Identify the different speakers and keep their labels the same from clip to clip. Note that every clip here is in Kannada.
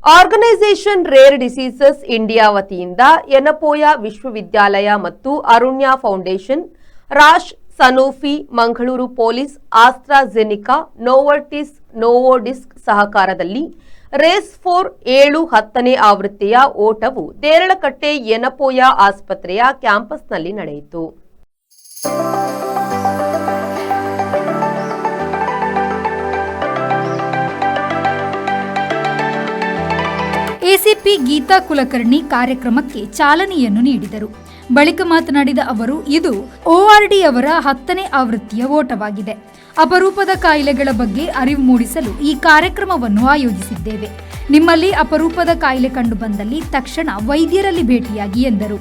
Speaker 1: ಆರ್ಗನೈಸೇಷನ್ ರೇರ್ ಡಿಸೀಸಸ್ ಇಂಡಿಯಾ ವತಿಯಿಂದ ಯನಪೋಯ ವಿಶ್ವವಿದ್ಯಾಲಯ ಮತ್ತು Arunya foundation, Roche, Sanofi, Mangaluru police, AstraZeneca, Novartis Novo Nordisk ಸಹಕಾರದಲ್ಲಿ ರೇಸ್ ಫಾರ್ 7-10ನೇ ಆವೃತ್ತಿಯ ಓಟವು ದೇರಳಕಟ್ಟೆ ಯನಪೋಯ ಆಸ್ಪತ್ರೆಯ ಕ್ಯಾಂಪಸ್ನಲ್ಲಿ ನಡೆಯಿತು.
Speaker 2: ಎಸಿಪಿ ಗೀತಾ ಕುಲಕರ್ಣಿ ಕಾರ್ಯಕ್ರಮಕ್ಕೆ ಚಾಲನೆಯನ್ನು ನೀಡಿದರು. ಬಳಿಕ ಮಾತನಾಡಿದ ಅವರು, ಇದು ORD ಅವರ 10ನೇ ಆವೃತ್ತಿಯ ಓಟವಾಗಿದೆ. ಅಪರೂಪದ ಕಾಯಿಲೆಗಳ ಬಗ್ಗೆ ಅರಿವು ಮೂಡಿಸಲು ಈ ಕಾರ್ಯಕ್ರಮವನ್ನು ಆಯೋಜಿಸಿದ್ದೇವೆ. ನಿಮ್ಮಲ್ಲಿ ಅಪರೂಪದ ಕಾಯಿಲೆ ಕಂಡು ಬಂದಲ್ಲಿ ತಕ್ಷಣ ವೈದ್ಯರಲ್ಲಿ ಭೇಟಿಯಾಗಿ ಎಂದರು.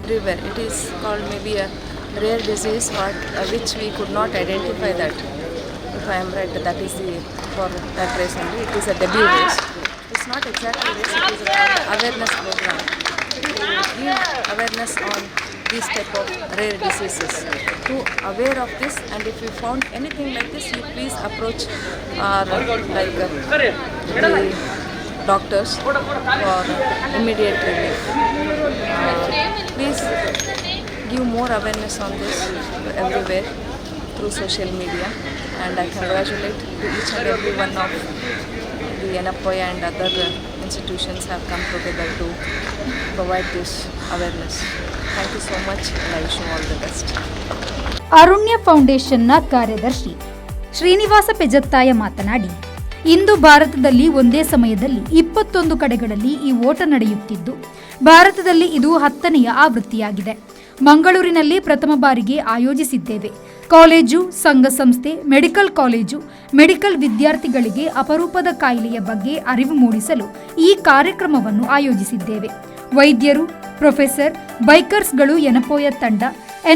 Speaker 3: It's not exactly this, it is an awareness program to give awareness on these type of rare diseases. To aware of this, and if you found anything like this, you please approach our the doctors for immediate relief. Please give more awareness on this everywhere through social media, and I congratulate each and every one of the Yanapoya and other institutions have come together to provide this awareness. Thank you so much, and I wish you all the best.
Speaker 2: Arunya ಫೌಂಡೇಶನ್ನ ಕಾರ್ಯದರ್ಶಿ ಶ್ರೀನಿವಾಸ ಪೆಜತ್ತಾಯ ಮಾತನಾಡಿ, ಇಂದು ಭಾರತದಲ್ಲಿ ಒಂದೇ ಸಮಯದಲ್ಲಿ 21 ಕಡೆಗಳಲ್ಲಿ ಈ ಓಟ ನಡೆಯುತ್ತಿದ್ದು, ಭಾರತದಲ್ಲಿ ಇದು 10ನೆಯ ಆವೃತ್ತಿಯಾಗಿದೆ. ಮಂಗಳೂರಿನಲ್ಲಿ ಪ್ರಥಮ ಬಾರಿಗೆ ಆಯೋಜಿಸಿದ್ದೇವೆ. ಕಾಲೇಜು, ಸಂಘ ಸಂಸ್ಥೆ, ಮೆಡಿಕಲ್ ಕಾಲೇಜು, ಮೆಡಿಕಲ್ ವಿದ್ಯಾರ್ಥಿಗಳಿಗೆ ಅಪರೂಪದ ಕಾಯಿಲೆಯ ಬಗ್ಗೆ ಅರಿವು ಮೂಡಿಸಲು ಈ ಕಾರ್ಯಕ್ರಮವನ್ನು ಆಯೋಜಿಸಿದ್ದೇವೆ. ವೈದ್ಯರು, ಪ್ರೊಫೆಸರ್, ಬೈಕರ್ಸ್ಗಳು, ಯನಪೋಯ ತಂಡ,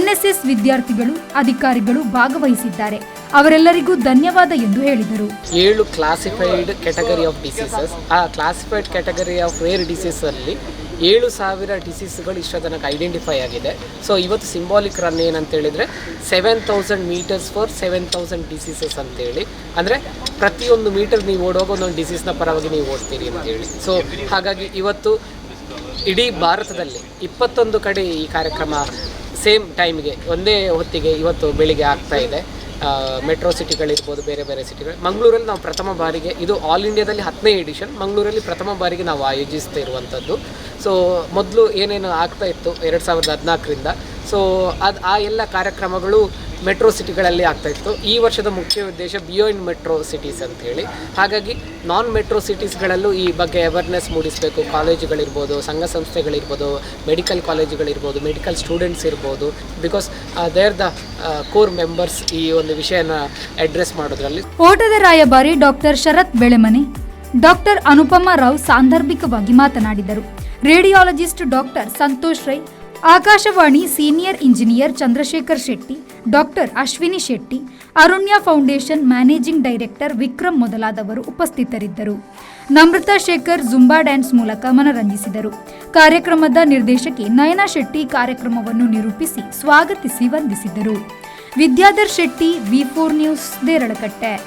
Speaker 2: NSS ವಿದ್ಯಾರ್ಥಿಗಳು, ಅಧಿಕಾರಿಗಳು ಭಾಗವಹಿಸಿದ್ದಾರೆ. ಅವರೆಲ್ಲರಿಗೂ ಧನ್ಯವಾದ ಎಂದು ಹೇಳಿದರು.
Speaker 4: 7 ಕ್ಲಾಸಿಫೈಡ್ ಕ್ಯಾಟಗರಿ ಆಫ್ ಡಿಸೀಸಸ್, ಆ classified category of rare disease ಅಲ್ಲಿ 7,000 ಡಿಸೀಸ್ಗಳು ಇಷ್ಟ ತನಕ ಐಡೆಂಟಿಫೈ ಆಗಿದೆ. ಸೊ ಇವತ್ತು ಸಿಂಬಾಲಿಕ್ ರನ್ ಏನಂತ ಹೇಳಿದರೆ 7,000 ಮೀಟರ್ಸ್ ಫಾರ್ 7,000 ಡಿಸೀಸಸ್ ಅಂತೇಳಿ, ಅಂದರೆ ಪ್ರತಿಯೊಂದು ಮೀಟರ್ ನೀವು ಓಡುವಾಗ ಒಂದೊಂದು ಡಿಸೀಸ್ನ ಪರವಾಗಿ ನೀವು ಓಡ್ತೀರಿ ಅಂತೇಳಿ. ಸೊ ಹಾಗಾಗಿ ಇವತ್ತು ಇಡೀ ಭಾರತದಲ್ಲಿ 21 ಕಡೆ ಈ ಕಾರ್ಯಕ್ರಮ ಸೇಮ್ ಟೈಮ್ಗೆ ಒಂದೇ ಹೊತ್ತಿಗೆ ಇವತ್ತು ಬೆಳಿಗ್ಗೆ ಆಗ್ತಾ ಇದೆ. ಮೆಟ್ರೋ ಸಿಟಿಗಳಿರ್ಬೋದು, ಬೇರೆ ಬೇರೆ ಸಿಟಿಗಳು. ಮಂಗಳೂರಲ್ಲಿ ನಾವು ಪ್ರಥಮ ಬಾರಿಗೆ, ಇದು ಆಲ್ ಇಂಡಿಯಾದಲ್ಲಿ 10ನೇ ಎಡಿಷನ್, ಮಂಗಳೂರಲ್ಲಿ ಪ್ರಥಮ ಬಾರಿಗೆ ನಾವು ಆಯೋಜಿಸ್ತಾ ಇರುವಂಥದ್ದು. ಸೊ ಮೊದಲು ಏನೇನು ಆಗ್ತಾ ಇತ್ತು 2014ರಿಂದ, ಸೊ ಆ ಎಲ್ಲ ಕಾರ್ಯಕ್ರಮಗಳು ಮೆಟ್ರೋ ಸಿಟಿಗಳಲ್ಲಿ ಆಗ್ತಾಯಿತ್ತು. ಈ ವರ್ಷದ ಮುಖ್ಯ ಉದ್ದೇಶ ಬಿಯಾಂಡ್ ಮೆಟ್ರೋ ಸಿಟೀಸ್ ಅಂತೇಳಿ. ಹಾಗಾಗಿ ನಾನ್ ಮೆಟ್ರೋ ಸಿಟೀಸ್ಗಳಲ್ಲೂ ಈ ಬಗ್ಗೆ ಅವೇರ್ನೆಸ್ ಮೂಡಿಸಬೇಕು. ಕಾಲೇಜುಗಳಿರ್ಬೋದು, ಸಂಘ ಸಂಸ್ಥೆಗಳಿರ್ಬೋದು, ಮೆಡಿಕಲ್ ಕಾಲೇಜುಗಳಿರ್ಬೋದು, ಮೆಡಿಕಲ್ ಸ್ಟೂಡೆಂಟ್ಸ್ ಇರ್ಬೋದು, because they are the core members ಈ ಒಂದು ವಿಷಯನ ಅಡ್ರೆಸ್ ಮಾಡೋದ್ರಲ್ಲಿ.
Speaker 2: ಓಟದ ರಾಯಭಾರಿ ಡಾಕ್ಟರ್ ಶರತ್ ಬೆಳೆಮನೆ, ಡಾಕ್ಟರ್ ಅನುಪಮಾ ರಾವ್ ಸಾಂದರ್ಭಿಕವಾಗಿ ಮಾತನಾಡಿದರು. Radiologist doctor Santosh Rai, Akashvani senior engineer Chandrashekhar Shetty, doctor Ashwini Shetty, Arunya foundation managing director Vikram ಮೊದಲಾದವರು ಉಪಸ್ಥಿತರಿದ್ದರು. ನಮ್ರತಾ ಶೇಖರ್ ಜುಂಬಾ ಡ್ಯಾನ್ಸ್ ಮೂಲಕ ಮನರಂಜಿಸಿದರು. ಕಾರ್ಯಕ್ರಮದ ನಿರ್ದೇಶಕಿ ನಯನಾ ಶೆಟ್ಟಿ ಕಾರ್ಯಕ್ರಮವನ್ನು ನಿರೂಪಿಸಿ ಸ್ವಾಗತಿಸಿ ವಂದಿಸಿದರು. Vidyadhar Shetty, V4 news, Deralakatte.